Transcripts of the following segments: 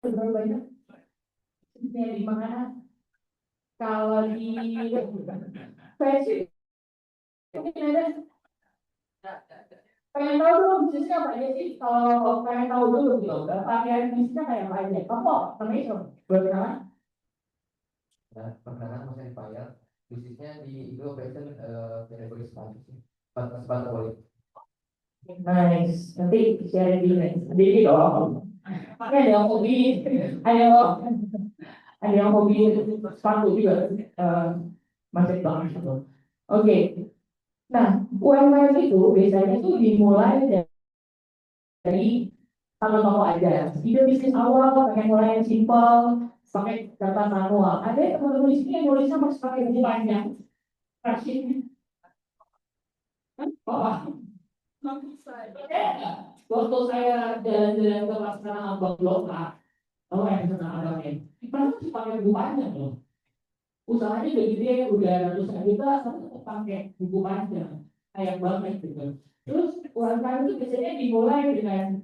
Berapa banyak? Di mana? Kalau di versi mungkin ada. Pengen tahu dulu bisnisnya apa aja sih? Kalau pengen tahu dulu gitu, bagian bisnisnya kayak apa aja? Kamu namanya siapa? Berkenalan? Perkenalkan Mas Empire, bisnisnya di Indo Operation kategori sepatu sih, sepatu boleh. Nice, nanti share di dong. Ada yang hobi, ada yang hobi sepatu juga, masih banget gitu. Oke, nah UMKM itu biasanya tuh dimulai dari kalau mau aja. Ide bisnis awal pengen mulai yang simpel, pakai data manual. Ada teman-teman di sini yang nulisnya masih pakai buku panjang. Kasih. Oh, waktu saya jalan-jalan ke pasar Abang Blok A, yang sana abangnya, pernah sih pakai buku panjang loh. Usahanya udah gede, udah ratusan juta, tapi tetap pakai buku panjang, kayak banget gitu. Terus UMKM itu biasanya dimulai dengan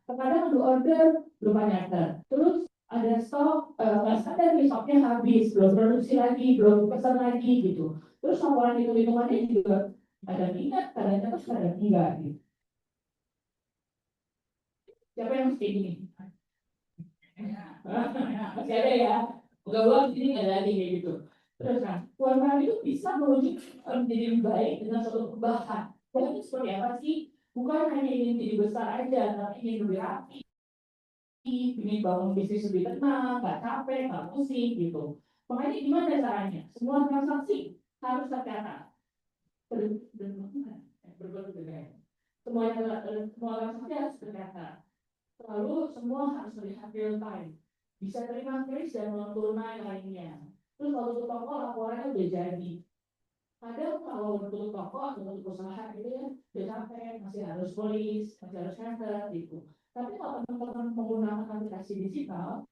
terkadang ada order belum nyata. Terus ada stok, nggak sadar nih stoknya habis, belum produksi lagi, belum pesan lagi gitu. Terus laporan hitung-hitungannya juga ada ingat, kadang terus kadang enggak gitu. Siapa yang mesti ini? Masih ada ya? Udah di sini ada lagi kayak gitu. Terus nah, UMKM itu bisa menuju menjadi lebih baik dengan suatu perubahan. Jadi seperti apa sih? Bukan hanya ingin jadi besar aja, tapi ingin lebih rapi, ingin bangun bisnis lebih tenang, nggak capek, nggak pusing gitu. Makanya gimana caranya? Semua transaksi harus tercatat. Semua transaksi harus tercatat. Lalu semua harus melihat real time. Bisa terima kris dan uang tunai lainnya. Terus kalau untuk toko laporannya udah jadi. Kadang kalau untuk toko atau untuk usaha itu ya udah capek, masih harus polis, masih harus handle gitu. Tapi kalau teman-teman menggunakan aplikasi digital,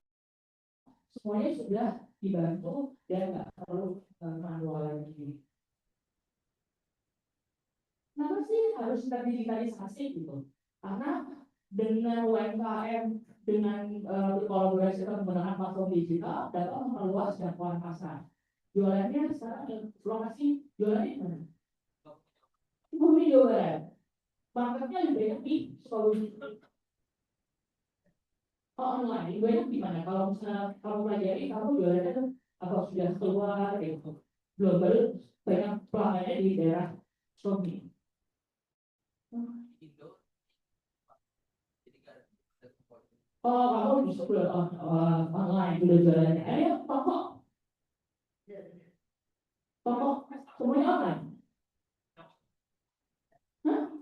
semuanya sudah dibantu dan nggak perlu manual lagi. Kenapa sih harus terdigitalisasi gitu? Karena dengan UMKM dengan berkolaborasi atau menggunakan platform digital dapat memperluas jangkauan pasar. Jualannya sekarang lokasi jualannya mana? Bumi Jawa Barat. Marketnya lebih banyak di Sukabumi. Online, lebih banyak di mana? Kalau misalnya kamu pelajari, kamu jualannya apa sudah keluar gitu. Belum baru banyak pelanggannya di daerah Sukabumi. Oh, kamu bisa online udah jualannya. Ayo, toko, semuanya online. Hah?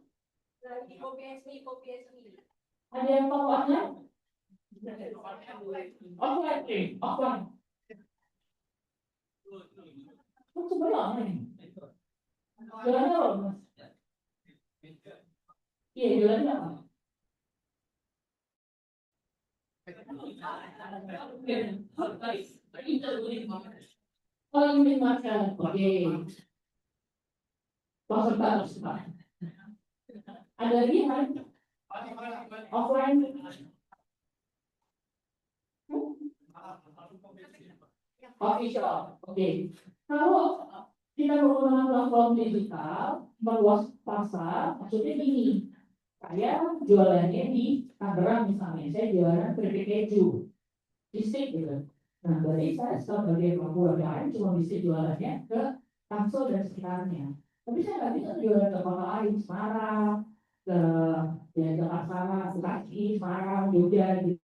Ada yang toko online? Offline nih, offline. Semuanya online. Jualannya apa, Mas? Iya, jualannya apa? Oh, ini makan. Oke. Pasar. Ada lagi kan? Offline. Official. Oke. Kalau kita menggunakan platform digital, meluas pasar, maksudnya gini. Saya jualannya di Tangerang misalnya, saya jualan keripik keju, bistik gitu. Nah, berarti saya sebagai pelaku UMKM cuma bisa jualannya ke Tangsel dan sekitarnya. Tapi saya nggak bisa jualan ke kota lain, Semarang, ke Jakarta, Bekasi, Semarang, Jogja gitu.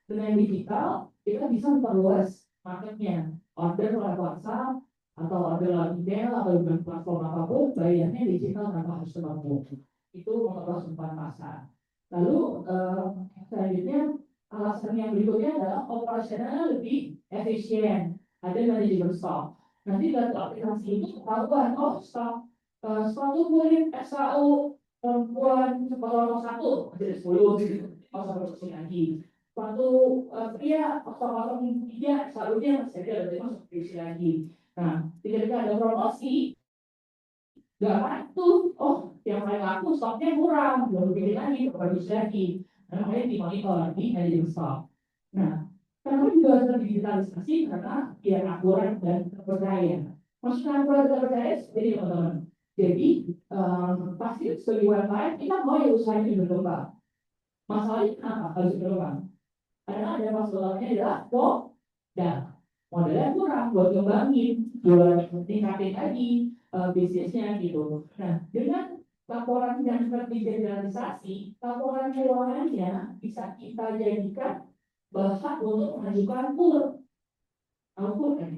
Dengan digital, kita bisa memperluas marketnya. Order lewat WhatsApp, atau order lewat email, atau dengan platform apapun, bayarnya digital tanpa harus ketemu. Itu memperluas umpan pasar. Lalu selanjutnya alasan yang berikutnya adalah operasionalnya lebih efisien, ada manajemen stok. Nanti dari aplikasi ini ketahuan, oh stok sepatu kulit SKU perempuan satu jadi 10 gitu, oh produksi lagi. Sepatu pria atau tiga seharusnya masih ada masuk produksi lagi. Nah, ketika ada promosi nggak laku, oh yang lain laku stoknya kurang, belum bikin lagi, produksi lagi. makanya dimonitor di management stock. Nah, kenapa juga harus digitalisasi? Karena biar akurat dan terpercaya. Maksudnya akurat dan terpercaya seperti ini, teman-teman. Jadi pasti sebagai UMKM kita mau ya usahanya berkembang. Masalahnya kenapa harus berkembang? Karena ada masalahnya adalah modal. Modalnya kurang buat ngembangin, buat tingkatin tadi bisnisnya gitu. Nah, dengan laporan yang terdigitalisasi, laporan keuangannya bisa kita jadikan bahan untuk mengajukan kur kan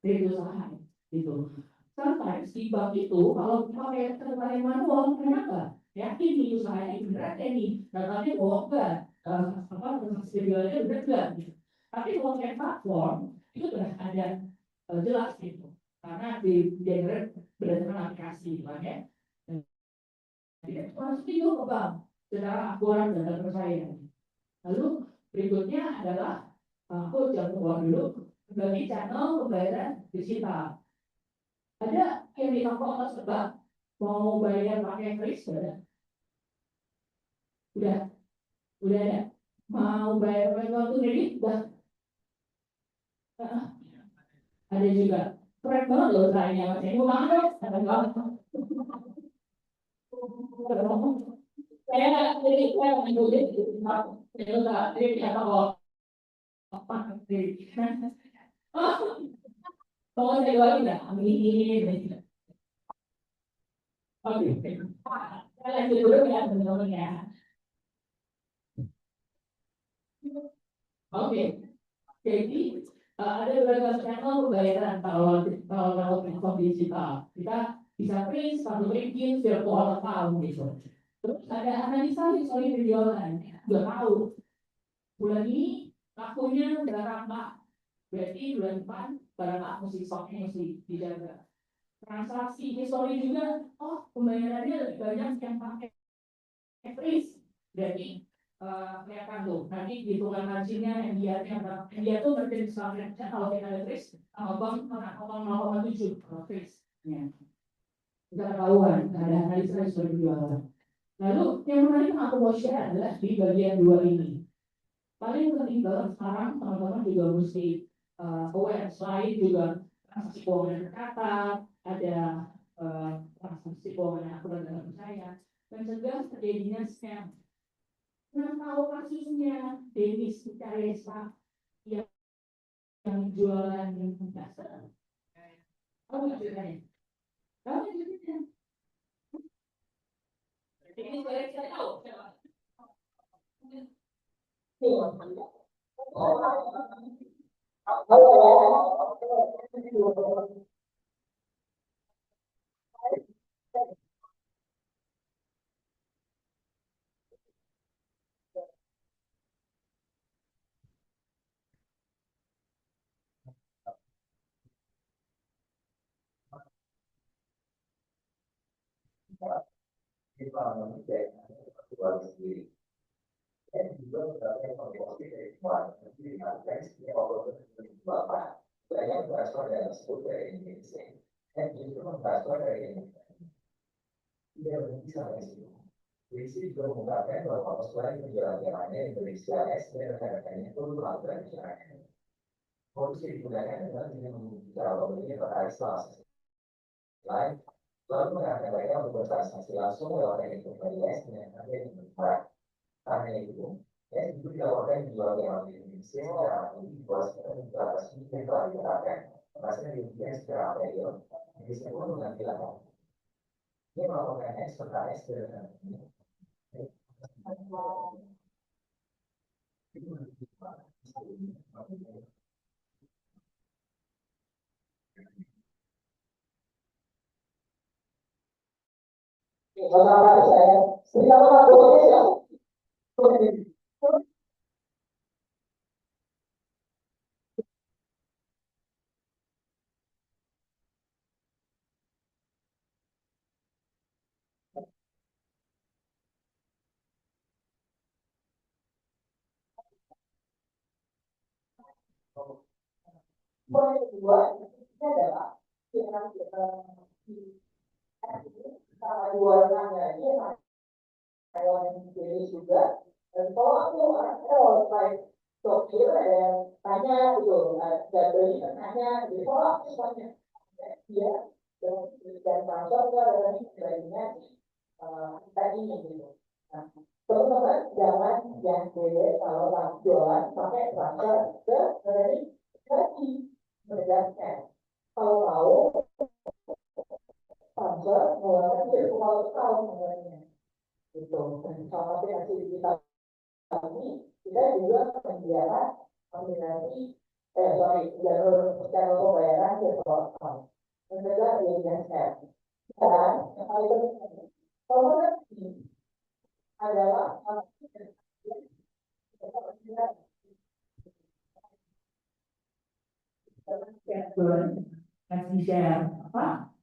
dari usaha gitu. Sometimes di bank itu kalau pakai catatan manual ternyata yakin nih usahanya itu berat nih, datanya bohong enggak, transaksi jualnya benar enggak gitu. Tapi kalau pakai platform itu sudah ada jelas gitu, karena di generate berdasarkan aplikasi gitu kan ya. Jadi masuk itu ke bank secara akurat dan terpercaya. Lalu berikutnya adalah aku jangan lupa dulu bagi channel pembayaran digital. Ada yang di toko atau sebab mau bayar pakai kris udah ada. Mau bayar pakai kartu kredit udah ada juga. Keren banget loh usahanya mas. Ini banget. Keren banget. Saya nggak jadi saya nggak jadi saya nggak jadi apa kok apa sih? Kalau saya doain dah, amin. Oke, saya lanjut dulu ya teman-teman ya. Oke, jadi ada beberapa channel pembayaran kalau platform digital. Kita bisa print, satu bikin virtual account gitu. Terus ada analisa historik penjualan. Udah tahu bulan ini lakunya berapa, berarti bulan depan barang apa mesti stoknya mesti dijaga. Transaksi histori juga, oh pembayarannya lebih banyak yang pakai kris, berarti kelihatan tuh nanti hitungan marginnya dia tuh berarti misalnya kalau kita ada kris bank 0,7 kalau kris ya kita ketahuan ada analisa yang sudah dijual. Lalu yang menarik yang aku mau share adalah di bagian dua ini paling penting banget sekarang teman-teman juga mesti aware selain juga transaksi keuangan yang tercatat ada transaksi keuangan yang akurat dan terpercaya mencegah terjadinya scam. Nah, tahu kasusnya Denis Caresa yang jualan dasar. Tahu nggak ceritanya? Tahu ceritanya? Ini saya tahu. Polisi juga mengungkapkan bahwa pasukan penjualan yang Indonesia S dan rekan-rekannya perlu melakukan penyerangan. Polisi digunakan adalah dengan membuka pembeli terkait selasa lain, lalu mengatakan mereka untuk bertransaksi langsung lewat rekening pribadi S dengan harga yang lebih murah. Karena itu, S juga dilaporkan dijual di Indonesia secara ini di bawah sekitar yang telah dikatakan merasa dirugikan secara material. Indonesia pun mengambil langkah. Dia melaporkan S serta S dengan yang kedua adalah dengan dua orangnya ini karyawan Indonesia juga Dan kalau aku kayak dokter ada yang tanya gitu, ada beli tanya, gitu, kalau aku tanya dia dan transfer ke rekeningnya tadi gitu. Nah, teman-teman jangan yang beda kalau jualan pakai transfer ke rekening lagi menegaskan. Kalau mau transfer mengeluarkan virtual account namanya gitu. Dan sama aplikasi digital ini kita juga menyediakan kombinasi jalur pembayaran virtual account dan juga dijelaskan. Dan yang paling penting kalau ini adalah kasih share apa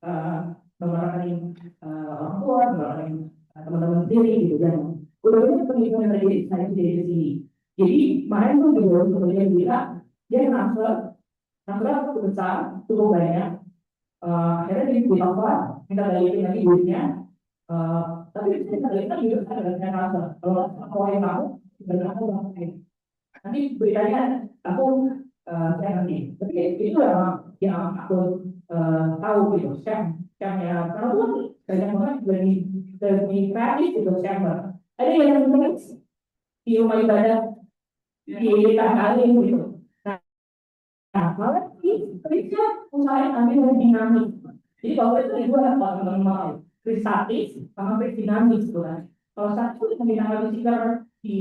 nomor rekening orang tua, nomor rekening teman-teman sendiri gitu kan. Udah banyak penghitungan dari saya sendiri di sini. Jadi kemarin tuh juga kemudian bilang dia transfer cukup besar, cukup banyak. Akhirnya dia ditambah, kita balikin lagi duitnya. Tapi kita balikin juga kan dengan transfer. Kalau yang tahu, berapa nanti beritanya aku saya nanti. Tapi itu yang aku tahu gitu, scam ya. Karena tuh banyak banget dari kreatif gitu scammer. Ada yang menulis di rumah ibadah di tanggal gitu. Nah, malah kerja usaha ambil yang dinamis. Jadi kalau itu dua apa normal, statis sama dinamis gitu kan. Kalau satu yang dinamis di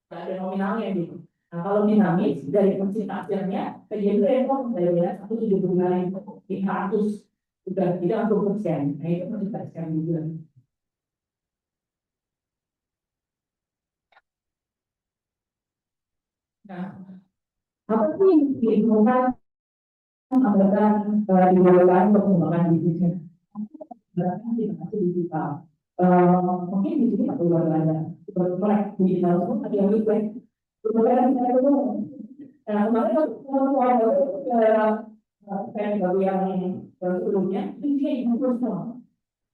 ada nominalnya gitu. Nah, kalau dinamis dari persentase-nya PJB itu dari 1,75 di 100 sudah tidak 100%. Nah, itu persentase juga. Nah, apa sih yang diinginkan tambahkan digunakan untuk mengembangkan bisnisnya? Berarti inovasi digital. Mungkin di sini perlu ada seperti melek digital itu ada yang lebih berbeda dengan itu. Nah, kemarin ada kayak baru yang sebelumnya itu dia ibu semua.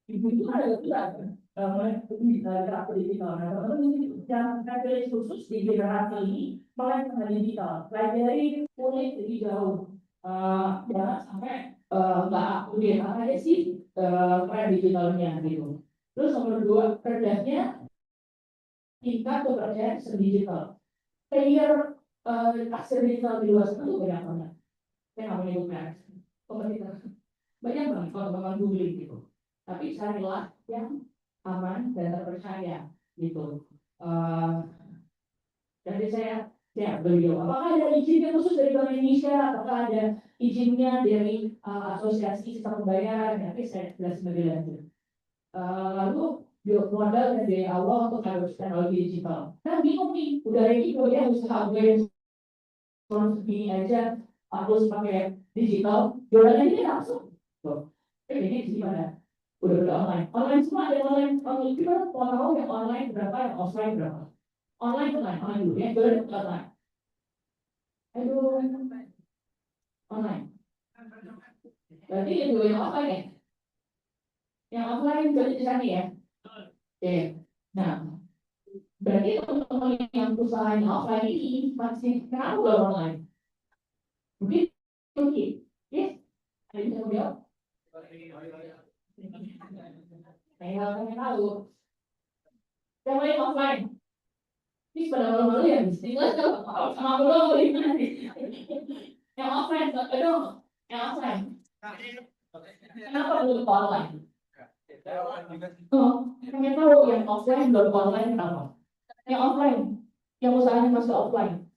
Ibu itu ada juga melek digital digital. Nah, teman-teman yang privilege khusus di generasi ini melek digital. Pelajari kulit lebih jauh. Jangan sampai nggak update apa aja sih tren digitalnya gitu. Terus nomor dua, rendahnya tingkat kepercayaan sistem digital. Player akses digital di luar sana itu banyak banget. Saya nggak mau nyebut merek. Kompetitor banyak banget kalau bakal googling gitu. Tapi carilah yang aman dan terpercaya gitu. Jadi saya beliau, apakah ada izinnya khusus dari Bank Indonesia, apakah ada izinnya dari asosiasi sistem pembayaran, tapi saya jelasin lebih lanjut. Lalu modal dan biaya awal untuk harus teknologi digital. Nah bingung nih, udah itu ya usaha gue segini aja harus pakai digital, jualannya ini langsung. Tuh, ini di mana? Udah online semua ada online kita mau tahu yang online berapa, yang offline berapa. Online dulu ya, jualan online. Aduh, online. Berarti itu yang offline ya? Yang offline jadi di sana ya? Oke. Nah, berarti teman-teman yang usahanya offline ini masih kenapa belum online? Mungkin mungkin, yes, ada yang bisa jawab? Saya pengen tahu. Yang lain offline. Ini pada malu-malu ya, bisnis sama belum yang offline, aduh, yang offline. Kenapa belum online? Pengen tahu yang offline belum online kenapa? Yang offline, yang usahanya masih offline.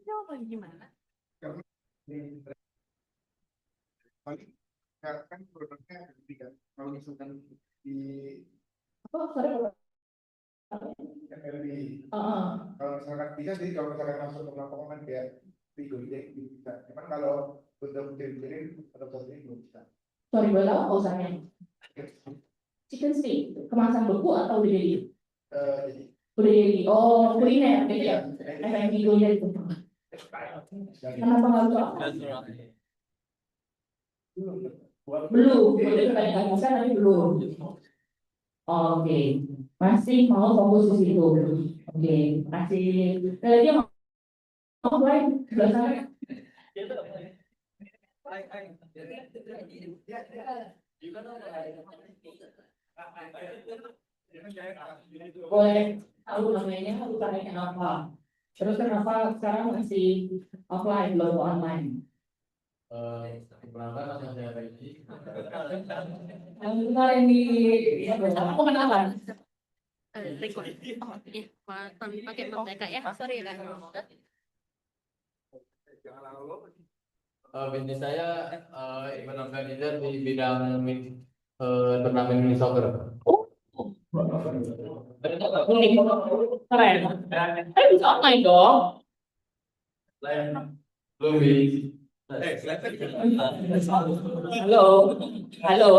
Jawaban gimana? Kan produknya lebih kan. Kalau misalkan di LBI. Kalau misalkan bisa sih kalau misalkan masuk ke lapangan kayak video bisa. Cuman kalau untuk kirim atau posting belum bisa. Sorry, boleh tahu apa usahanya? Chicken steak, kemasan beku atau udah jadi? Jadi. Udah jadi. Oh, kuliner, ya. F&B kuliner itu. Kenapa nggak bisa? Belum, udah kebanyakan bisa tapi belum. Oke, masih mau fokus di situ. Oke, masih. Dia mau mulai sebelah sana. Boleh tahu namanya, bukannya apa? Terus kenapa sekarang masih offline belum online? Kemarin di aku kenalan. Record. Oh, iya, pakai mereka ya. Sorry ya kan. Bisnis saya event organizer di bidang turnamen mini soccer. Unik, keren. Bisa online dong. Belum bisa. Halo, halo.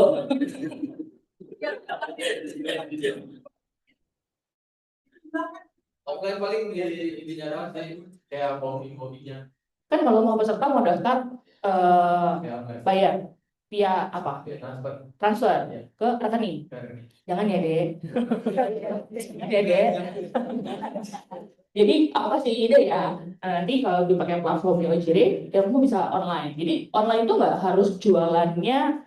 Offline paling di jarang sih kayak hobinya. Kan kalau mau peserta mau daftar bayar via apa? Transfer. Transfer ke rekening. Jangan ya, Dek. Ya, Dek. Jadi aku kasih ide ya, nanti kalau dipakai platformnya Ojire, ya kamu bisa online. Jadi online itu nggak harus jualannya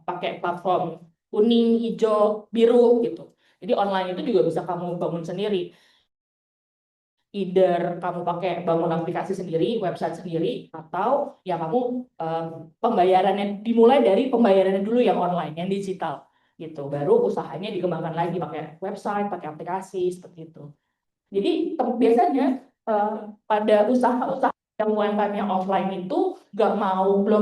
pakai platform kuning, hijau, biru gitu. Jadi online itu juga bisa kamu bangun sendiri. Either kamu pakai bangun aplikasi sendiri, website sendiri, atau ya kamu pembayarannya dimulai dari pembayarannya dulu yang online, yang digital gitu. Baru usahanya dikembangkan lagi pakai website, pakai aplikasi seperti itu. Jadi biasanya pada usaha-usaha yang UMKM-nya offline itu belum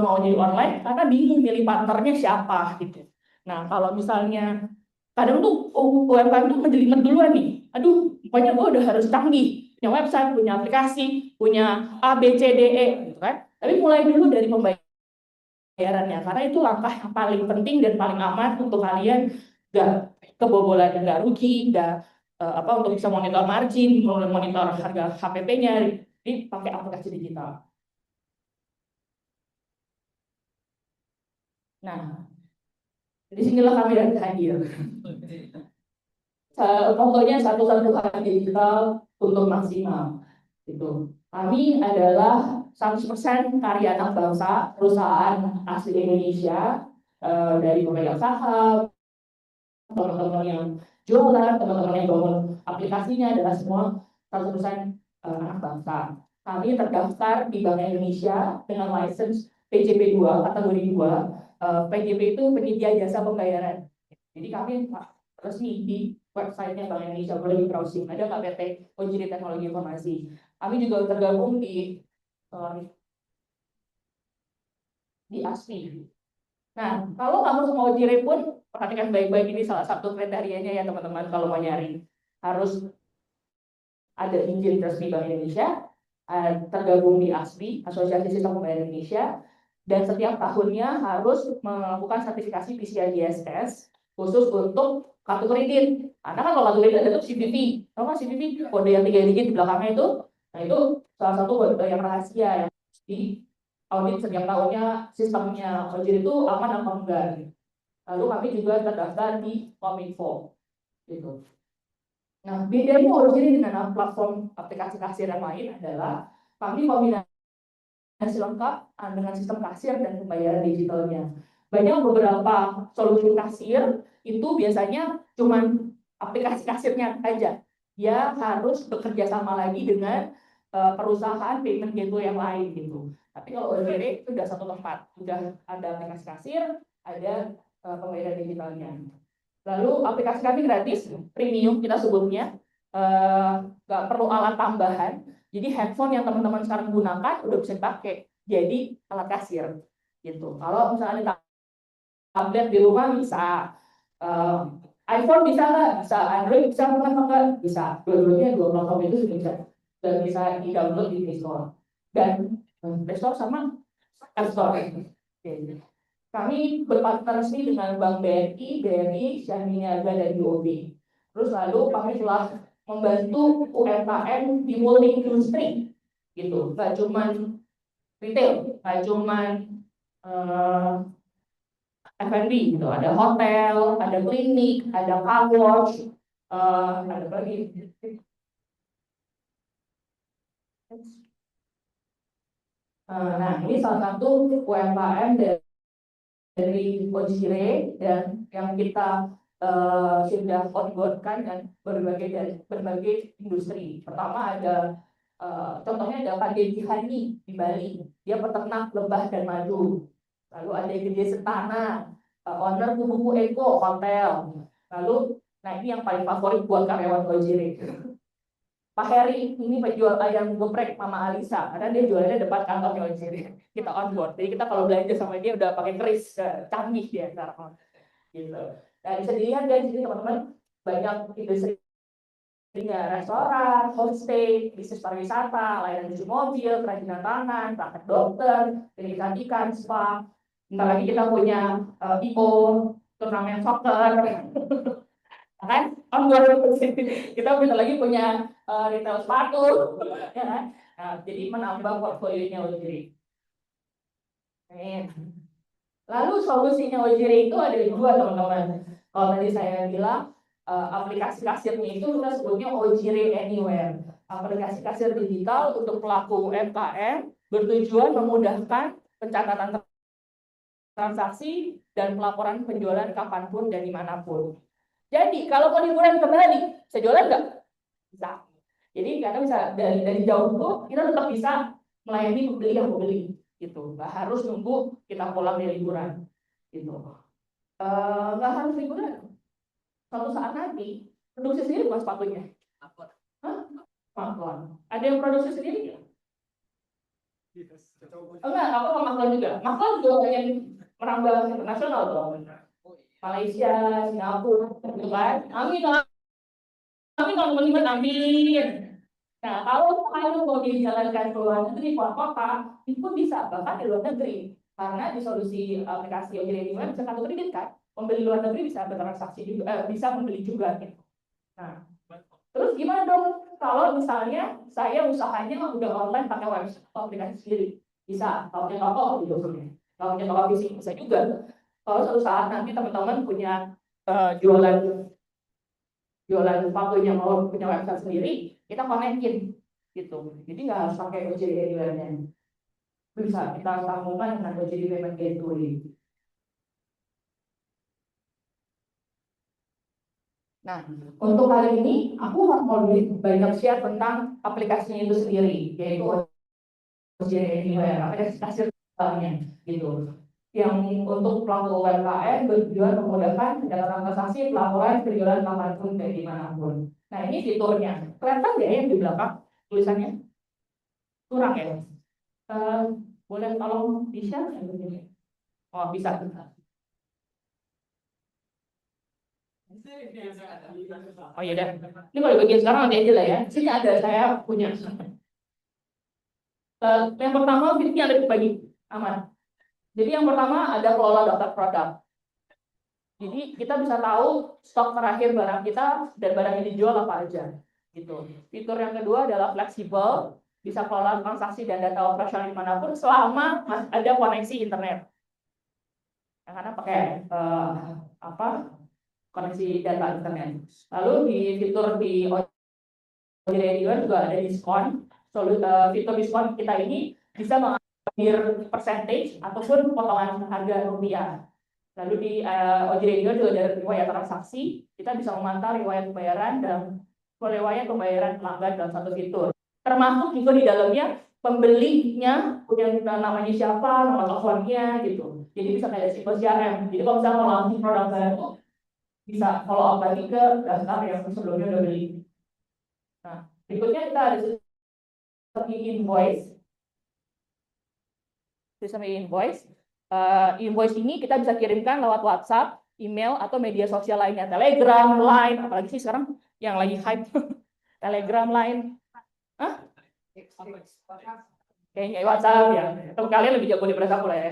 mau jadi online karena bingung milih partnernya siapa gitu. Nah kalau misalnya kadang tuh UMKM tuh menjelimet duluan nih. Aduh, pokoknya gue udah harus canggih, punya website, punya aplikasi, punya A, B, C, D, E, gitu kan. Tapi mulai dulu dari pembayarannya, karena itu langkah yang paling penting dan paling aman untuk kalian nggak kebobolan, nggak rugi, nggak untuk bisa monitor margin, monitor harga HPP-nya, jadi pakai aplikasi digital. Nah, disinilah kami hadir. Pokoknya satu-satu digital untuk maksimal. Itu. Kami adalah 100% karya anak bangsa, perusahaan asli Indonesia, dari pemegang saham, teman-teman yang jualan, teman-teman yang bangun aplikasinya adalah semua 100% anak bangsa. Kami terdaftar di Bank Indonesia dengan license PJP 2, kategori 2. PJP itu penyedia jasa pembayaran. Jadi kami resmi di websitenya Bank Indonesia, boleh di browsing. Ada KPT Ojiri Teknologi Informasi. Kami juga tergabung di ASPI. Nah, kalau kamu mau Ojiri pun perhatikan baik-baik, ini salah satu kriterianya ya teman-teman kalau mau nyari. Harus ada izin resmi Bank Indonesia, tergabung di ASPI, Asosiasi Sistem Pembayaran Indonesia, dan setiap tahunnya harus melakukan sertifikasi PCI DSS khusus untuk kartu kredit. Karena kan kalau kartu kredit ada tuh CVV, tahu kan CVV kode yang 3 digit di belakangnya itu, nah itu salah satu kode yang rahasia yang di audit setiap tahunnya sistemnya Ojiri itu aman apa enggak. Lalu kami juga terdaftar di Kominfo, gitu. Nah, bedanya Ojiri dengan platform aplikasi kasir yang lain adalah kami kombinasi lengkap dengan sistem kasir dan pembayaran digitalnya. Banyak beberapa solusi kasir itu biasanya cuman aplikasi kasirnya aja. Dia harus bekerja sama lagi dengan perusahaan payment gateway yang lain gitu. Tapi kalau Ojiri itu sudah satu tempat, sudah ada aplikasi kasir, ada pembayaran digitalnya. Lalu aplikasi kami gratis, premium kita sebutnya, nggak perlu alat tambahan. Jadi handphone yang teman-teman sekarang gunakan udah bisa dipakai jadi alat kasir gitu. Kalau misalnya tablet di rumah bisa, iPhone bisa nggak? Bisa, Android bisa nggak? Bisa. Dua-duanya dua platform itu sudah bisa dan bisa di-download di Play Store dan Play Store sama App Store. Kami berpartner resmi dengan Bank BRI, Syah Niaga, dan UOB. Terus lalu kami telah membantu UMKM di multi industri, gitu. Nggak cuma retail, nggak cuma F&B gitu, ada hotel, ada klinik, ada car wash, ada apa lagi? Nah, ini salah satu UMKM dari Ojire dan yang kita sudah onboardkan dan berbagai industri. Pertama ada contohnya ada Pak Dedi Hani di Bali, dia peternak lebah dan madu. Lalu ada Gede Setana, owner buku Eko Hotel. Lalu, nah ini yang paling favorit buat karyawan Ojire. Pak Heri ini penjual ayam geprek Mama Alisa, karena dia jualannya depan kantornya Ojire. Kita on board, jadi kita kalau belanja sama dia udah pakai kris canggih dia sekarang. Gitu. Nah bisa dilihat dari sini teman-teman banyak industri restoran, homestay, bisnis pariwisata, layanan cuci mobil, kerajinan tangan, praktek dokter, pendidikan ikan, spa. Bentar lagi kita punya IO, turnamen soccer, kan? Kita bentar lagi punya retail sepatu, ya kan? Nah, jadi menambah portfolionya Ojire. Lalu solusinya Ojire itu ada dua teman-teman. Kalau tadi saya bilang aplikasi kasirnya itu kita sebutnya Ojire Anywhere. Aplikasi kasir digital untuk pelaku UMKM bertujuan memudahkan pencatatan transaksi dan pelaporan penjualan kapanpun dan dimanapun. Jadi kalau mau liburan ke Bali, bisa jualan nggak? Bisa. Jadi karena bisa dari jauh itu kita tetap bisa melayani pembeli yang membeli gitu. Nggak harus nunggu kita pulang dari liburan gitu. Nggak harus liburan. Suatu saat nanti produksi sendiri bukan sepatunya. Hah? Maklon. Ada yang produksi sendiri nggak? Enggak, aku mau maklon juga. Maklon juga pengen merambah internasional dong. Malaysia, Singapura, gitu kan? Amin, amin teman-teman, amin. Nah, kalau mau dijalankan ke luar negeri, keluar kota, itu bisa bahkan di luar negeri. Karena di solusi aplikasi Ojire Anywhere bisa kartu kredit kan? Pembeli luar negeri bisa bertransaksi juga, bisa membeli juga. Gitu. Nah, terus gimana dong kalau misalnya saya usahanya udah online pakai website atau aplikasi sendiri? Bisa, kalau punya toko gitu maksudnya. Kalau punya toko fisik bisa juga. Kalau suatu saat nanti teman-teman punya jualan sepatunya mau punya website sendiri, kita konekin gitu. Jadi nggak harus pakai Ojire Anywhere-nya. Bisa kita sambungkan dengan Ojire Payment Gateway. Nah, untuk kali ini aku mau banyak share tentang aplikasinya itu sendiri, yaitu Ojire Anywhere, aplikasi kasir digitalnya gitu. Yang untuk pelaku UMKM bertujuan memudahkan pencatatan transaksi, pelaporan, penjualan kapanpun dan dimanapun. Nah ini fiturnya, kelihatan ya yang di belakang tulisannya? Kurang ya? Boleh tolong di-share? Oh bisa. Oh iya deh. Ini kalau bagian sekarang nanti aja lah ya. Sini ada saya punya. Yang pertama fiturnya ada dibagi aman. Jadi yang pertama ada kelola daftar produk. Jadi kita bisa tahu stok terakhir barang kita dan barang yang dijual apa aja. Gitu. Fitur yang kedua adalah fleksibel, bisa kelola transaksi dan data operasional dimanapun selama ada koneksi internet. Karena pakai koneksi data internet. Lalu di fitur di Ojire Anywhere juga ada diskon. Fitur diskon kita ini bisa mengambil percentage ataupun potongan harga rupiah. Lalu di Ojire Anywhere juga ada riwayat transaksi. Kita bisa memantau riwayat pembayaran dan riwayat pembayaran pelanggan dalam satu fitur. Termasuk juga di dalamnya pembelinya punya namanya siapa, nomor teleponnya gitu. Jadi bisa kayak simple CRM. Jadi kalau misalnya mau launching produk baru, bisa follow up lagi ke daftar yang sebelumnya udah beli. Nah, berikutnya kita ada seperti invoice. Sistem invoice. Invoice ini kita bisa kirimkan lewat WhatsApp, email, atau media sosial lainnya. Telegram, Line, apalagi sih sekarang yang lagi hype. Telegram, Line. Hah? Kayaknya WhatsApp ya. Atau kalian lebih jago daripada aku lah ya.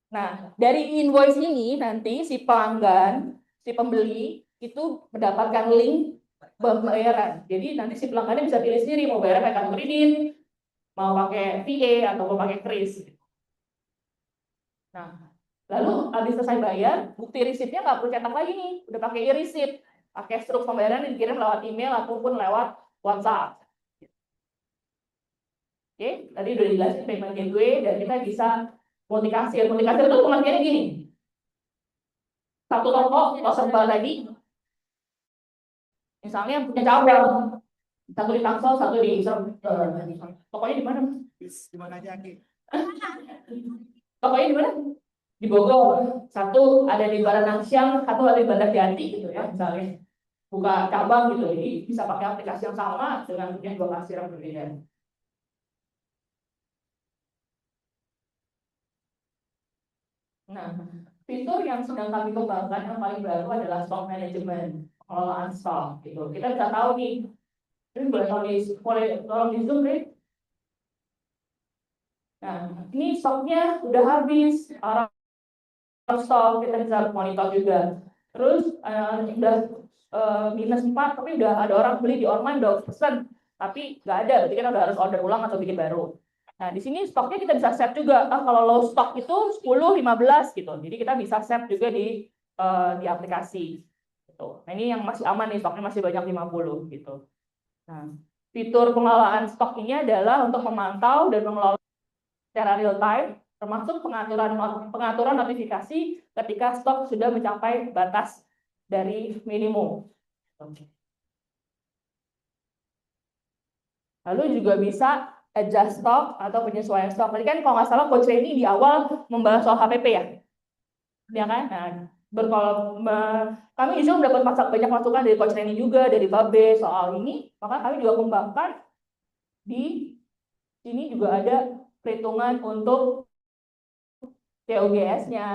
Nah, dari invoice ini nanti si pelanggan, si pembeli itu mendapatkan link pembayaran. Jadi nanti si pelanggannya bisa pilih sendiri mau bayar pakai kartu kredit, mau pakai VA atau mau pakai kris. Nah, Lalu habis selesai bayar, bukti resitnya nggak perlu cetak lagi nih, udah pakai e-receipt, pakai struk pembayaran yang dikirim lewat email ataupun lewat WhatsApp. Oke, tadi udah dijelasin payment gateway dan kita bisa multikasir. Multikasir itu pengertiannya gini. Satu toko serba tadi, misalnya punya cabang, satu di Tangsel, satu di pokoknya di mana? Di mana aja Ki? Pokoknya di mana? Di Bogor. Satu ada di Baranangsiang, satu ada di Bandar Jati gitu ya, misalnya. Buka cabang gitu, jadi bisa pakai aplikasi yang sama dengan punya dua kasir yang berbeda. Nah, fitur yang sedang kami kembangkan yang paling baru adalah stock management, pengelolaan stok gitu. Kita bisa tahu nih, ini boleh tolong di zoom deh. Nah, ini stoknya udah habis, orang stok kita bisa monitor juga. Terus udah minus 4, tapi udah ada orang beli di online udah pesen, tapi nggak ada, berarti kita udah harus order ulang atau bikin baru. Nah, di sini stoknya kita bisa set juga. Kalau low stock itu 10, 15 gitu. Jadi kita bisa set juga di aplikasi. Gitu. Nah, ini yang masih aman nih, stoknya masih banyak 50 gitu. Nah, fitur pengelolaan stok ini adalah untuk memantau dan mengelola secara real time, termasuk pengaturan notifikasi ketika stok sudah mencapai batas dari minimum. Lalu juga bisa adjust stock atau penyesuaian stok. Tadi kan kalau nggak salah Coach Reni di awal membahas soal HPP ya, ya kan? Nah, kami juga mendapat banyak masukan dari Coach Reni juga, dari Babe soal ini, maka kami juga kembangkan di sini juga ada perhitungan untuk COGS-nya,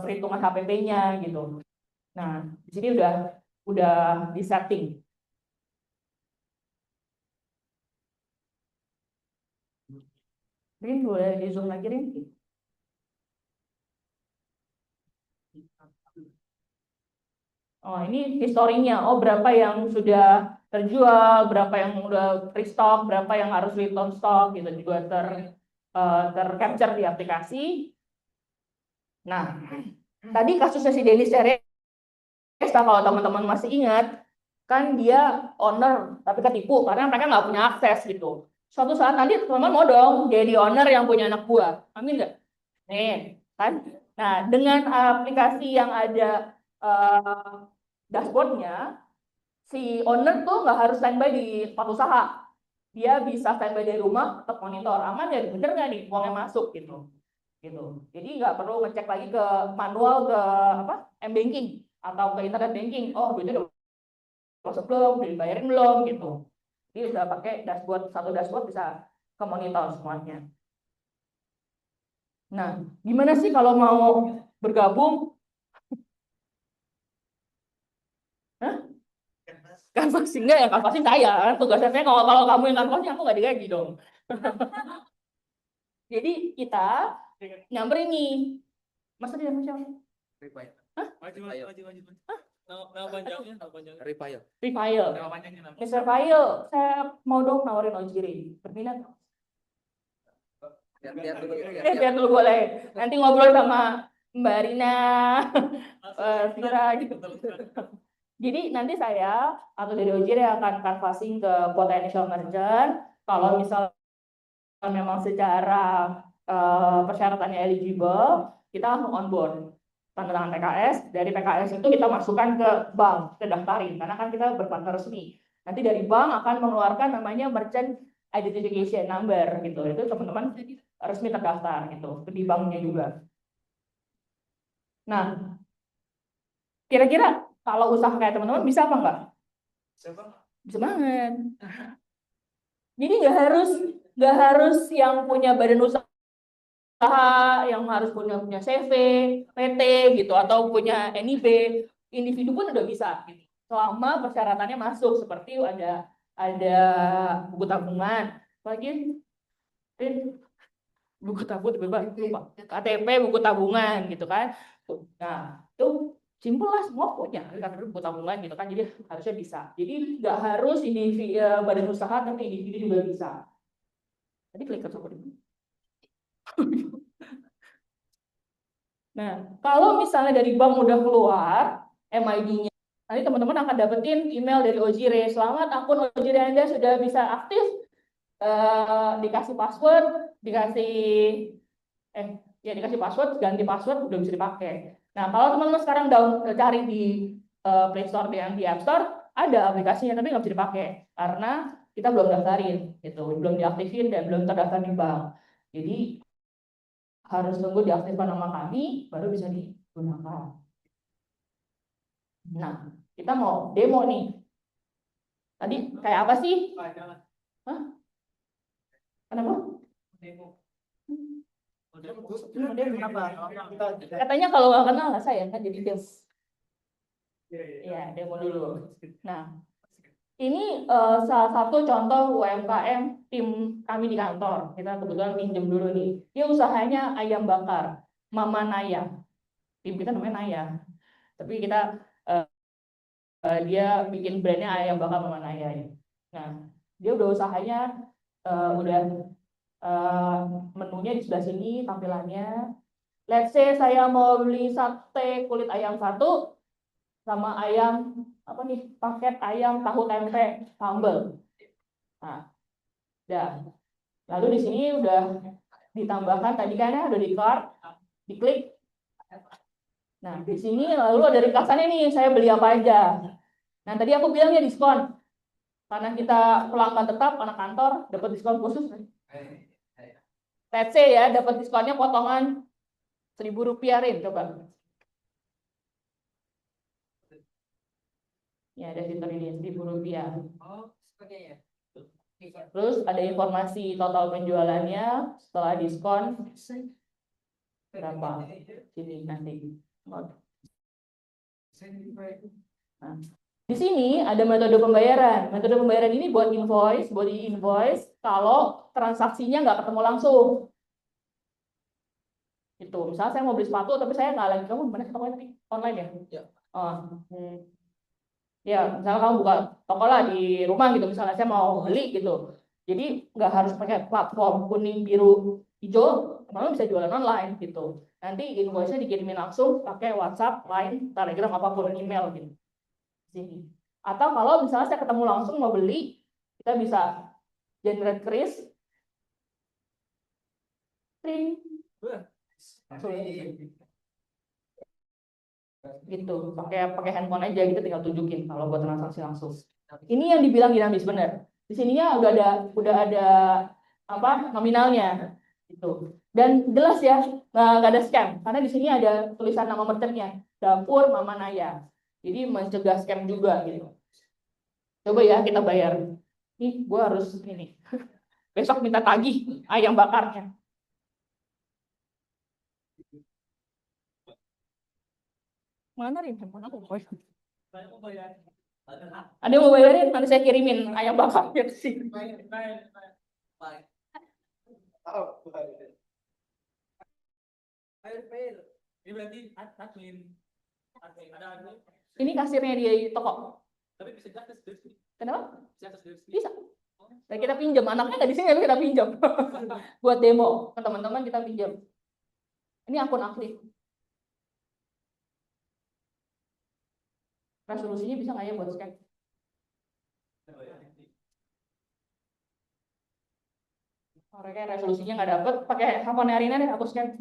perhitungan HPP-nya gitu. Nah, di sini udah di setting. Rin, boleh di zoom lagi, Rin? Oh, ini historinya. Oh, berapa yang sudah terjual, berapa yang udah restock, berapa yang harus return stock gitu juga tercapture di aplikasi. Nah, tadi kasusnya si Dennis Ceresta, kalau teman-teman masih ingat, kan dia owner tapi ketipu karena mereka nggak punya akses gitu. Suatu saat nanti teman-teman mau dong jadi owner yang punya anak buah, amin nggak? Nih, kan? Nah, dengan aplikasi yang ada dashboardnya, si owner tuh nggak harus standby di tempat usaha. Dia bisa standby dari rumah, tetap monitor aman ya, bener nggak nih uangnya masuk gitu. Jadi nggak perlu ngecek lagi ke manual ke m-banking atau ke internet banking. Oh, duitnya udah masuk belum, dibayarin belum gitu. Jadi udah pakai satu dashboard bisa ke monitor semuanya. Nah, gimana sih kalau mau bergabung? Canvassing enggak ya, canvassing saya. Tugasnya kalau kamu yang canvassing, aku nggak digaji dong. Jadi kita nyamperin nih. Masa dia siapa? Repair. Hah? Maju. Nama panjangnya. Repair. Repair. Nama panjangnya nama. Mr. File, saya mau dong nawarin Ojiri. Berminat? Biar dulu boleh. Nanti ngobrol sama Mbak Rina, Vira gitu. Jadi nanti saya atau dari Ojiri akan canvassing ke potential merchant. Kalau misalnya memang secara persyaratannya eligible, kita langsung on board. Tanda tangan PKS, dari PKS itu kita masukkan ke bank, kita daftarin, karena kan kita berpartner resmi. Nanti dari bank akan mengeluarkan namanya merchant identification number gitu. Itu teman-teman resmi terdaftar gitu, di banknya juga. Nah, kira-kira kalau usaha kayak teman-teman bisa apa enggak? Bisa banget. Jadi nggak harus yang punya badan usaha, yang harus punya CV, PT gitu, atau punya NIB, individu pun udah bisa gitu. Selama persyaratannya masuk seperti ada buku tabungan, lagi buku tabungan lupa, KTP, buku tabungan gitu kan. Nah, itu simpel lah, semua punya kan buku tabungan gitu kan, jadi harusnya bisa. Jadi nggak harus individu badan usaha, tapi individu juga bisa. Tadi klik ke Nah, kalau misalnya dari bank udah keluar MID-nya, nanti teman-teman akan dapetin email dari Ojire. Selamat, akun Ojire Anda sudah bisa aktif. Dikasih password, dikasih password, ganti password, udah bisa dipakai. Nah, kalau teman-teman sekarang cari di Play Store dan di App Store, ada aplikasinya tapi nggak bisa dipakai karena kita belum daftarin, gitu, belum diaktifin dan belum terdaftar di bank. Jadi harus tunggu diaktifkan nama kami baru bisa digunakan. Nah, kita mau demo nih. Tadi kayak apa sih? Hah? Kenapa? Demo apa? Katanya kalau nggak kenal nggak sayang kan jadi demo. Ya, demo dulu. Nah, ini salah satu contoh UMKM tim kami di kantor. Kita kebetulan pinjam dulu nih. Dia usahanya ayam bakar, Mama Naya. Tim kita namanya Naya. Tapi kita dia bikin brandnya ayam bakar Mama Naya. Nah, dia udah usahanya udah menunya di sebelah sini tampilannya. Let's say saya mau beli sate kulit ayam 1 sama ayam apa nih, paket ayam tahu tempe sambal. Nah, udah. Lalu di sini udah ditambahkan tadi kan ya, udah di cart, diklik. Nah, di sini lalu ada ringkasannya nih, saya beli apa aja. Nah, tadi aku bilang ya diskon. Karena kita pelanggan tetap, anak kantor, dapat diskon khusus. Let's say ya, dapat diskonnya potongan Rp1.000, Rin, coba. Ya, ada fitur ini Rp1.000. Terus ada informasi total penjualannya setelah diskon berapa. Sini nanti. Nah, di sini ada metode pembayaran. Metode pembayaran ini buat invoice kalau transaksinya nggak ketemu langsung. Itu, misalnya saya mau beli sepatu tapi saya nggak lagi, kamu gimana sih tokonya tadi? Online ya? Ya. Oh, ya, misalnya kamu buka toko lah di rumah gitu, misalnya saya mau beli gitu. Jadi nggak harus pakai platform kuning, biru, hijau, teman-teman bisa jualan online gitu. Nanti invoice-nya dikirimin langsung pakai WhatsApp, Line, Telegram, apapun, email gitu. Sini. Atau kalau misalnya saya ketemu langsung mau beli, kita bisa generate kris. Gitu, pakai handphone aja gitu, tinggal tunjukin kalau buat transaksi langsung. Ini yang dibilang dinamis benar. Di sininya udah ada apa nominalnya gitu. Dan jelas ya, nggak ada scam karena di sini ada tulisan nama merchantnya, Dapur Mama Naya. Jadi mencegah scam juga gitu. Coba ya kita bayar. Nih, gua harus ini. Besok minta tagih ayam bakarnya. Mana Rin? Handphone aku. Ada yang mau bayarin, nanti saya kirimin ayam bakarnya ke sini. Ini berarti admin ada. Ini kasirnya di toko. Tapi bisa akses dari. Kenapa? Bisa akses dari. Bisa. Dan kita pinjam, anaknya nggak di sini tapi kita pinjam. Buat demo ke teman-teman kita pinjam. Ini akun aktif. Resolusinya bisa nggak ya buat scan? Mereka resolusinya nggak dapet, pakai handphone Arina deh, aku scan.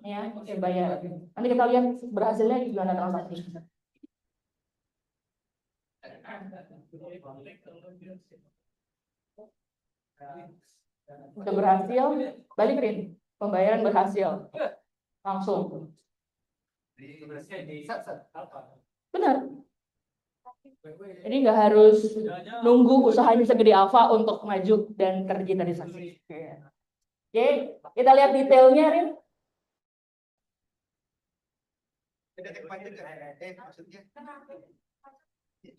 Ya, oke, bayar. Nanti kita lihat berhasilnya gimana transaksi. Udah berhasil, balik Rin. Pembayaran berhasil. Langsung. Benar. Jadi nggak harus nunggu usahanya segede Alfa untuk maju dan terdigitalisasi. Oke, kita lihat detailnya, Rin.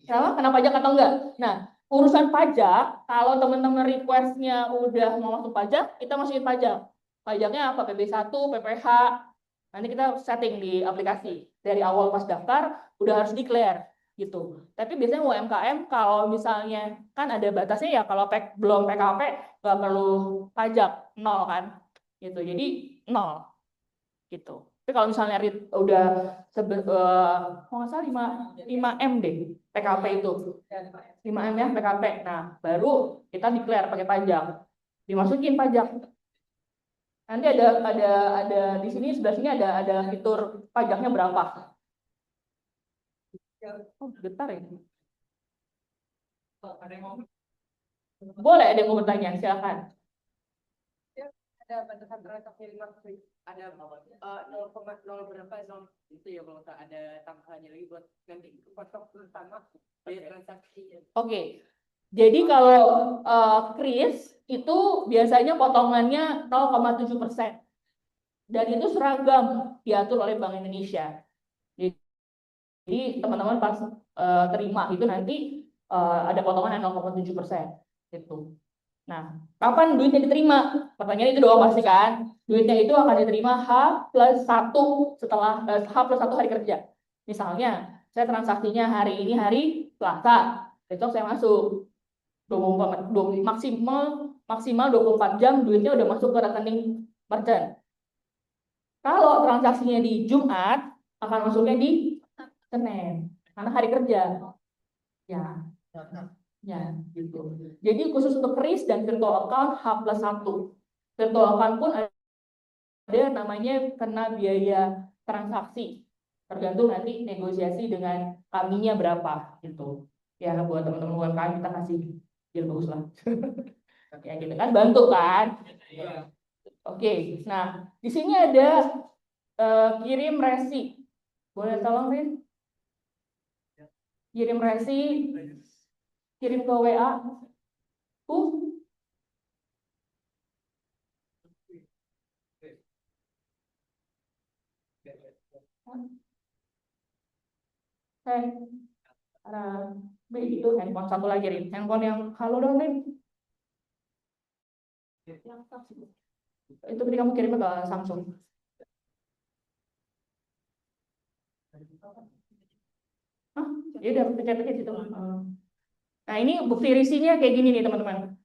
Kena pajak atau enggak? Nah, urusan pajak, kalau teman-teman request-nya udah mau masuk pajak, kita masukin pajak. Pajaknya apa? PB1, PPh. Nanti kita setting di aplikasi. Dari awal pas daftar, udah harus declare. gitu. Tapi biasanya UMKM kalau misalnya kan ada batasnya ya, kalau belum PKP nggak perlu pajak, 0 kan, gitu. Jadi 0 gitu. Tapi kalau misalnya udah kalau nggak salah 5 M deh PKP itu, 5 M ya PKP. Nah baru kita declare pakai pajak, dimasukin pajak. Nanti ada di sini, sebelah sini ada fitur pajaknya berapa. Oh, getar ya. Boleh ada yang mau bertanya, silakan. Ada batasan transaksi 5 ada 0,0 berapa 0 itu ya kalau nggak ada tambahannya lagi buat nanti kosong pertama biaya transaksi. Oke. Jadi kalau kris itu biasanya potongannya 0,7%. Dan itu seragam diatur oleh Bank Indonesia. Jadi teman-teman pas terima itu nanti ada potongan 0,7% gitu. Nah, kapan duitnya diterima? Pertanyaan itu doang pasti kan. Duitnya itu akan diterima H+1 setelah H+1 hari kerja. Misalnya, saya transaksinya hari ini hari Selasa, besok saya masuk maksimal 24 jam duitnya udah masuk ke rekening merchant. Kalau transaksinya di Jumat, akan masuknya di Senin, karena hari kerja. Ya, gitu. Jadi khusus untuk kris dan virtual account H+1. Virtual account pun ada namanya kena biaya transaksi. Tergantung nanti negosiasi dengan kaminya berapa gitu. Ya buat teman-teman UMKM kita kasih deal bagus lah. Ya gitu kan, bantu kan. Oke, nah di sini ada kirim resi. Boleh tolong Rin? Kirim resi, kirim ke WA. B itu handphone satu lagi Rin. Handphone yang halo dong Rin. Itu tadi kamu kirimnya ke Samsung. Hah? Ya udah pencet-pencet situ. Nah ini bukti risinya kayak gini nih teman-teman.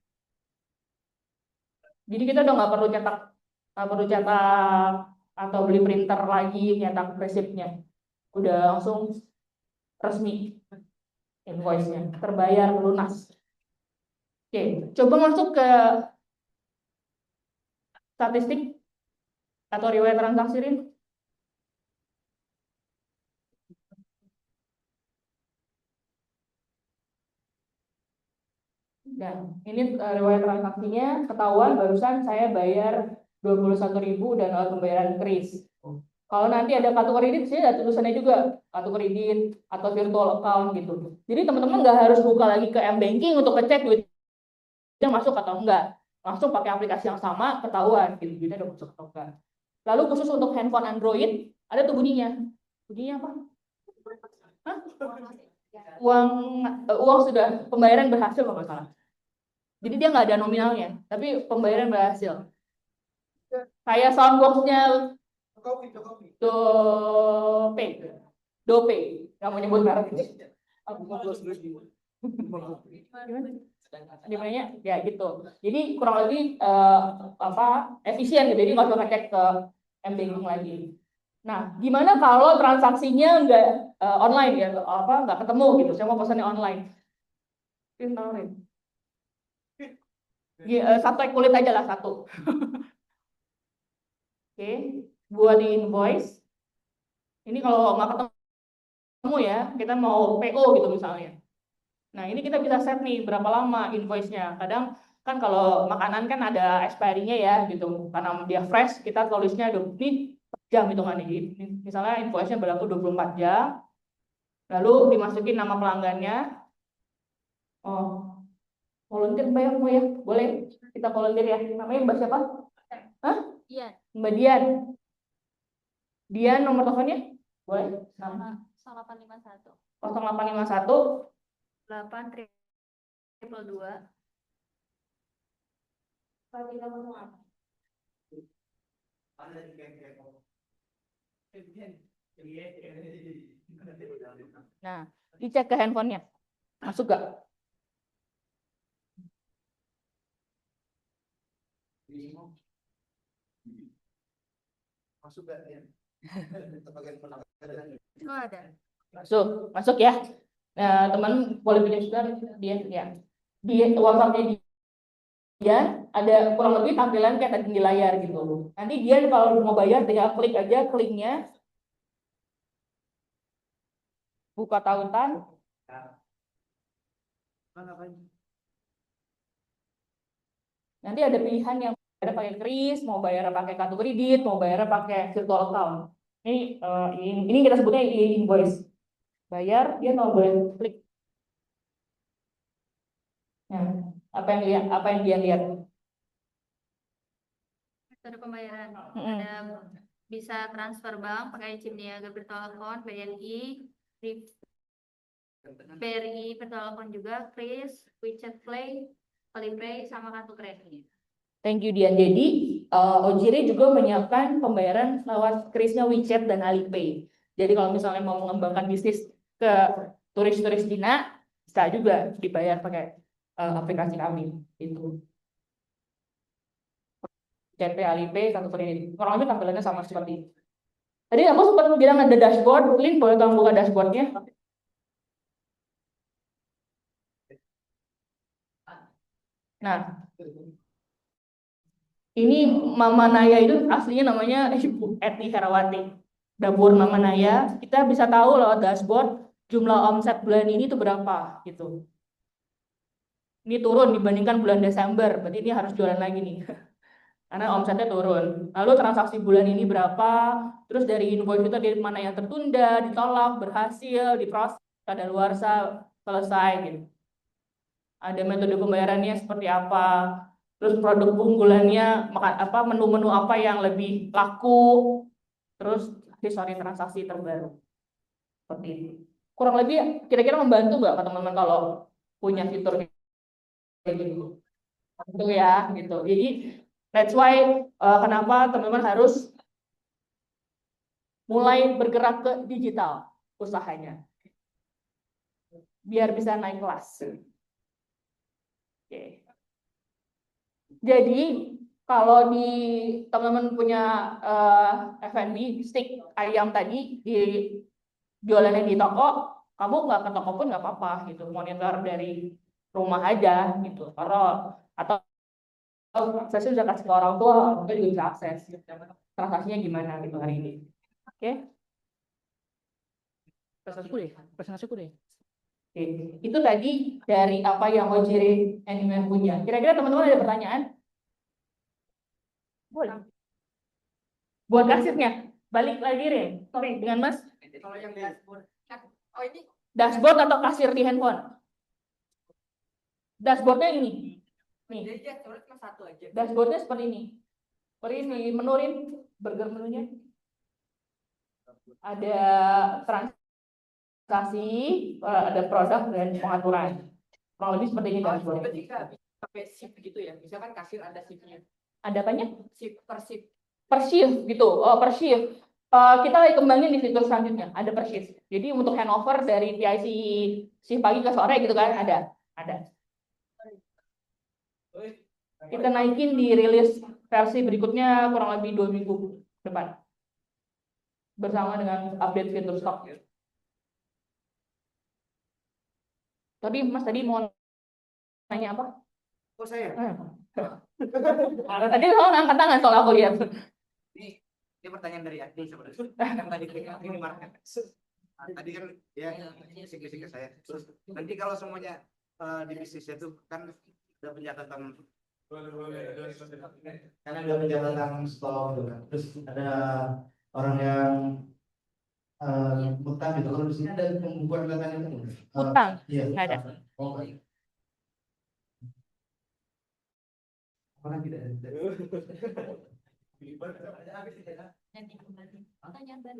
Jadi kita udah nggak perlu cetak atau beli printer lagi nyetak resipnya. Udah langsung resmi invoice-nya, terbayar lunas. Oke, coba masuk ke statistik atau riwayat transaksi Rin. Dan ini riwayat transaksinya ketahuan barusan saya bayar 21.000 dan alat pembayaran kris. Kalau nanti ada kartu kredit, saya ada tulisannya juga kartu kredit atau virtual account gitu. Jadi teman-teman nggak harus buka lagi ke M-Banking untuk ngecek duitnya masuk atau enggak. Langsung pakai aplikasi yang sama ketahuan gitu, duitnya udah masuk atau enggak. Lalu khusus untuk handphone Android ada tuh bunyinya. Bunyinya apa? Hah? Uang sudah pembayaran berhasil kalau nggak salah. Jadi dia nggak ada nominalnya, tapi pembayaran berhasil. Kayak soundbox-nya Dope, nggak mau nyebut merek. Gimana? Ya gitu. Jadi kurang lebih efisien gitu. Jadi nggak usah ngecek ke M-Banking lagi. Nah, gimana kalau transaksinya nggak online ya, nggak ketemu gitu. Saya mau pesannya online. Pintarin. Satu kulit aja lah satu. Oke, buat di invoice. Ini kalau nggak ketemu ya, kita mau PO gitu misalnya. Nah, ini kita bisa set nih berapa lama invoice-nya. Kadang kan kalau makanan kan ada expiry-nya ya gitu. Karena dia fresh, kita tulisnya 20 jam hitungannya. Misalnya invoice-nya berlaku 24 jam. Lalu dimasukin nama pelanggannya. Oh, volunteer Mbak ya? Boleh kita volunteer ya. Namanya Mbak siapa? Hah? Iya. Mbak Dian. Dian nomor teleponnya? Boleh? Nama 0851 0851 8 Nah, Dicek ke handphonenya. Masuk gak? Masuk gak ya? Bagian pertama. Oh, ada. Masuk ya. Nah, teman boleh pinjam sebentar dia ya. Di WhatsApp-nya dia ada kurang lebih tampilan kayak tadi di layar gitu. Nanti dia kalau mau bayar tinggal klik aja kliknya buka tautan. Nanti ada pilihan yang bayar pakai kris, mau bayar pakai kartu kredit, mau bayar pakai virtual account. Ini kita sebutnya invoice. Bayar, dia boleh klik. Nah, apa yang dia lihat? Metode pembayaran. Mm-mm. Ada bisa transfer bank pakai chip niaga virtual account, BRI virtual account juga, Kris, WeChat Play, Alipay, sama kartu kredit. Thank you Dian. Jadi Ojire juga menyiapkan pembayaran lewat krisnya WeChat dan Alipay. Jadi kalau misalnya mau mengembangkan bisnis ke turis-turis Cina, bisa juga dibayar pakai aplikasi kami. Itu. CP Alipay, kartu kredit. Kurang lebih tampilannya sama seperti ini. Tadi aku sempat bilang ada dashboard. Lin, boleh kamu buka dashboardnya? Nah, ini Mama Naya itu aslinya namanya Ibu Eti Herawati. Dapur Mama Naya, kita bisa tahu lewat dashboard jumlah omset bulan ini itu berapa gitu. Ini turun dibandingkan bulan Desember, berarti ini harus jualan lagi nih. Karena omsetnya turun. Lalu transaksi bulan ini berapa? Terus dari invoice itu dari mana yang tertunda, ditolak, berhasil, diproses, kadaluarsa, selesai gitu. Ada metode pembayarannya seperti apa? Terus produk unggulannya menu-menu apa yang lebih laku, terus histori transaksi terbaru seperti ini. Kurang lebih kira-kira membantu nggak teman-teman kalau punya fitur kayak gitu? Itu ya gitu. Jadi that's why kenapa teman-teman harus mulai bergerak ke digital usahanya biar bisa naik kelas. Oke. Jadi kalau di teman-teman punya F&B stick ayam tadi di jualannya di toko, kamu nggak ke toko pun nggak apa-apa gitu, monitor dari rumah aja gitu. Atau aksesnya bisa kasih ke orang tua juga bisa akses transaksinya gimana gitu hari ini. Oke? Presentasiku deh. Oke. Itu tadi dari apa yang Ojire Animan punya. Kira-kira teman-teman ada pertanyaan? Boleh. Buat kasirnya, balik lagi Ren. Sorry, dengan Mas. Kalau yang dashboard kan, oh ini Dashboard atau kasir di handphone? Dashboardnya ini. Nih, dia dashboard cuma satu aja. dashboardnya seperti ini. Seperti ini, menurin burger menunya. Ada transaksi, ada produk dan pengaturan. Kurang lebih seperti ini dashboardnya. Ketika pakai shift gitu ya, misalkan kasir ada shiftnya. Ada apanya? Shift per shift. Per shift gitu. Oh, per shift. Kita lagi kembangin di fitur selanjutnya. Ada per shift. Jadi untuk handover dari PIC shift pagi ke sore gitu kan ada. Kita naikin di rilis versi berikutnya kurang lebih 2 minggu depan. Bersama dengan update fitur stok. Tadi Mas mau nanya apa? Oh saya. Tadi soal angkat tangan soal aku lihat. Ini pertanyaan dari Adi sebenarnya. Yang tadi ini market. Tadi kan ya sikit-sikit saya. Terus nanti kalau semuanya di bisnisnya itu kan ada pencatatan karena ada pencatatan stok gitu kan. Terus ada orang yang utang gitu. Kalau di sini ada pembukuan datanya itu. Utang? Iya. Nggak ada. Oh, baik. Orang tidak ada. Pertanyaan baru.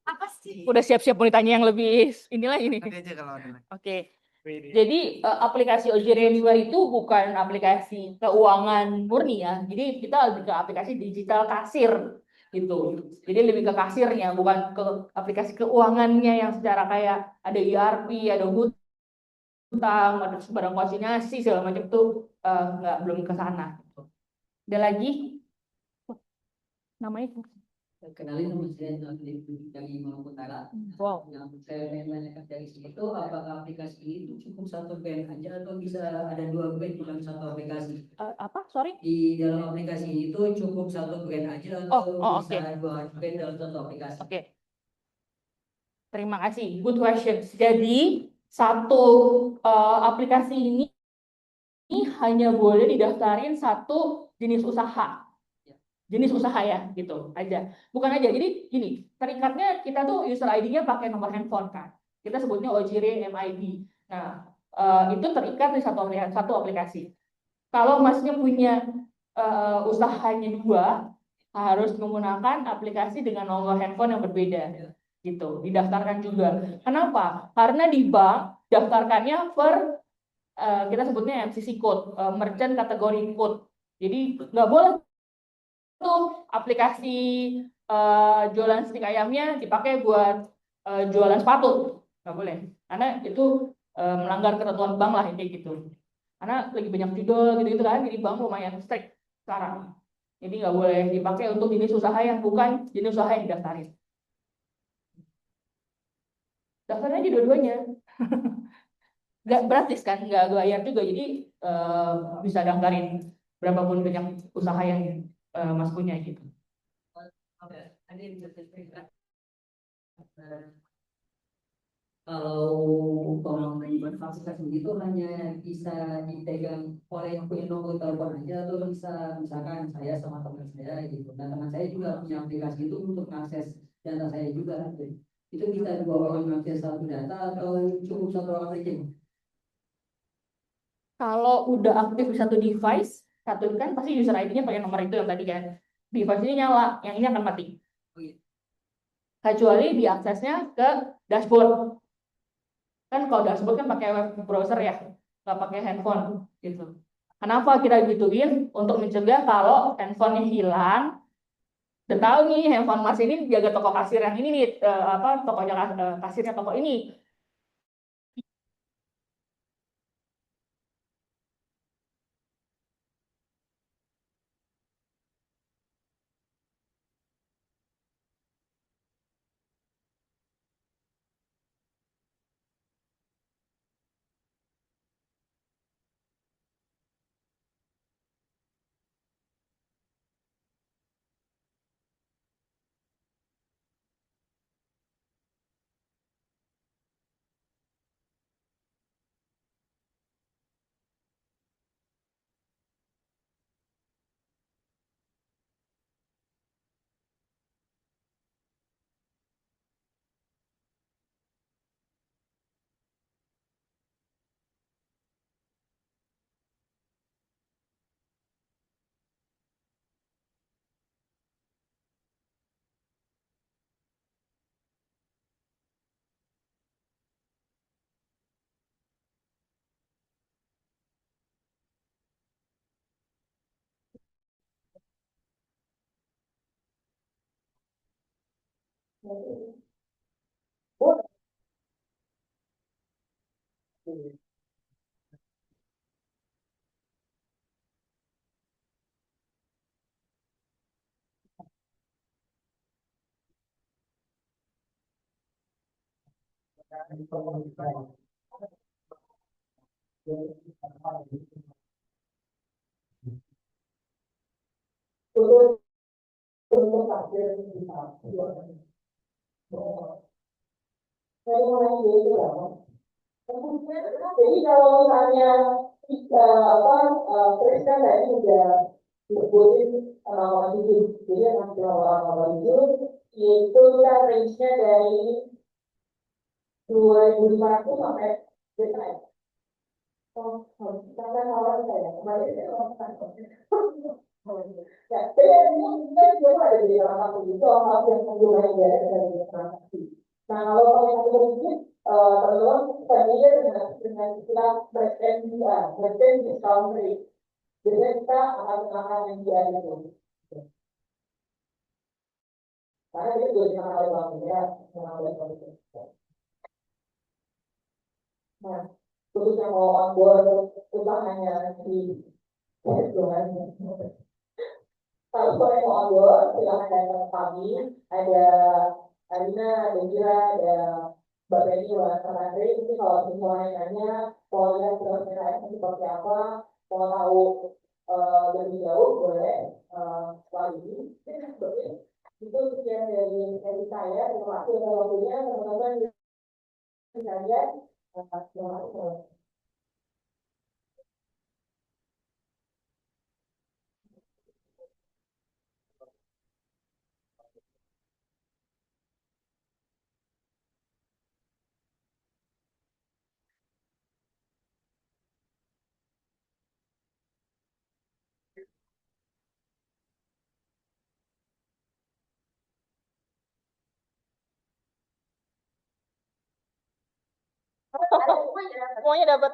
Apa sih? Udah siap-siap mau ditanya yang lebih inilah ini. Nanti aja kalau ada. Oke. Jadi aplikasi Ojire Anywhere itu bukan aplikasi keuangan murni ya. Jadi kita lebih ke aplikasi digital kasir gitu. Jadi lebih ke kasirnya, bukan ke aplikasi keuangannya yang secara kayak ada ERP, ada hutang, ada barang konsinyasi segala macam tuh nggak belum ke sana. Ada lagi namanya? Kenalin nama saya dari Maluku Utara. Wow. Yang saya tanyakan dari sini itu apakah aplikasi ini cukup satu brand aja atau bisa ada dua brand dalam satu aplikasi? Apa? Sorry? Di dalam aplikasi itu cukup satu brand aja atau bisa dua brand dalam satu aplikasi? Oke. Terima kasih. Good question. Jadi satu aplikasi ini hanya boleh didaftarin satu jenis usaha. Jenis usaha ya, gitu aja. Bukan aja. Jadi gini, terikatnya kita tuh user ID-nya pakai nomor handphone kan. Kita sebutnya Ojire MID. Nah, itu terikat di satu aplikasi. Kalau masnya punya usahanya dua, harus menggunakan aplikasi dengan nomor handphone yang berbeda. Gitu, didaftarkan juga. Kenapa? Karena di bank daftarkannya per kita sebutnya MCC code, merchant category code. Jadi nggak boleh tuh aplikasi jualan stik ayamnya dipakai buat jualan sepatu, nggak boleh, karena itu melanggar ketentuan bank lah kayak gitu. Karena lagi banyak judul gitu kan, jadi bank lumayan strict sekarang. Jadi nggak boleh dipakai untuk jenis usaha yang bukan jenis usaha yang didaftarin. Daftarnya aja dua-duanya. Nggak gratis kan, nggak bayar juga, jadi bisa daftarin berapapun banyak usaha yang Mas punya gitu. Ada yang bisa cerita kalau pengumuman fasilitas itu hanya bisa dipegang oleh yang punya nomor telepon aja atau bisa misalkan saya sama teman saya gitu, dan teman saya juga punya aplikasi itu untuk mengakses data saya juga gitu. Itu bisa dua orang mengakses satu data atau cukup satu orang saja? Kalau udah aktif di satu device, satu kan pasti user ID-nya pakai nomor itu yang tadi kan. Device ini nyala, yang ini akan mati. Kecuali diaksesnya ke dashboard. Kan kalau dashboard kan pakai web browser ya, nggak pakai handphone gitu. Kenapa kita gituin? Untuk mencegah kalau handphonenya hilang. Dan tahu nih handphone Mas ini jaga toko kasir yang ini nih, tokonya kasirnya toko ini. Jadi kalau misalnya presiden tadi udah disebutin orang jujur, jadi yang orang jujur itu kita range-nya dari 2.500 sampai juta ya. Sampai orang saya kemarin itu ya, jadi ini cuma ada di dalam satu itu orang yang jumlahnya dari transaksi. Nah kalau pakai satu teman-teman familiar dengan istilah break-and discount rate. Biasanya kita akan menggunakan yang dia itu. Karena dia juga digunakan oleh bank dunia, digunakan oleh bank dunia. Nah, khususnya mau on board usahanya di kalau boleh mau on board, silahkan datang ke kami. Ada Arina, ada Jira, ada Mbak Penny, Mbak Andri. Mungkin kalau misalnya nanya, mau lihat proses seperti apa, mau tahu lebih jauh, boleh setelah ini. Itu sekian dari saya. Terima kasih atas waktunya, teman-teman. Saya, terima kasih. Semuanya dapat.